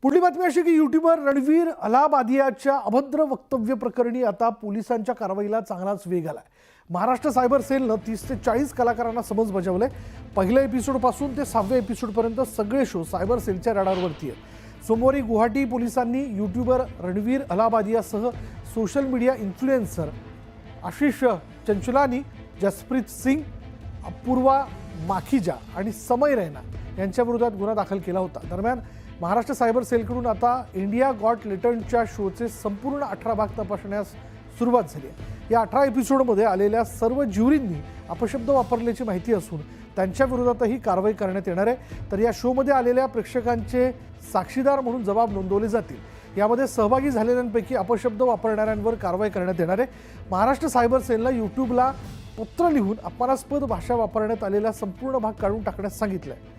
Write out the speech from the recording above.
पुढली बातमी अशी की यूट्यूबर रणवीर अलाहाबादियाच्या अभद्र वक्तव्य प्रकरणी आता पोलिसांच्या कारवाईला चांगलाच वेग आलाय। महाराष्ट्र सायबर सेलनं 30 ते 40 कलाकारांना समन्स बजावले। पहिल्या एपिसोडपासून ते 6व्या एपिसोडपर्यंत सगळे शो सायबर सेलच्या रडारवरती आहेत। सोमवारी गुवाहाटी पोलिसांनी यूट्यूबर रणवीर अलाहाबादियासह social media influencer Ashish Chanchlani, Jaspreet Singh, Apoorva Makhija आणि समय रैना यांच्या विरोधात गुन्हा दाखल केला होता। दरम्यान महाराष्ट्र सायबर सेलकडून आता इंडिया गॉट लेटंटच्या शोचे संपूर्ण 18 भाग तपासण्यास सुरुवात झाली आहे। या 18 एपिसोडमध्ये आलेल्या सर्व ज्युरींनी अपशब्द वापरल्याची माहिती असून त्यांच्या विरोधातही कारवाई करण्यात येणार आहे। तर या शोमध्ये आलेल्या प्रेक्षकांचे साक्षीदार म्हणून जबाब नोंदवले जातील। यामध्ये सहभागी झालेल्यांपैकी अपशब्द वापरणाऱ्यांवर कारवाई करण्यात येणार आहे। महाराष्ट्र सायबर सेलला यूट्यूबला पत्र लिहून अपमानास्पद भाषा वापरण्यात आलेला संपूर्ण भाग काढून टाकण्यास सांगितलं आहे।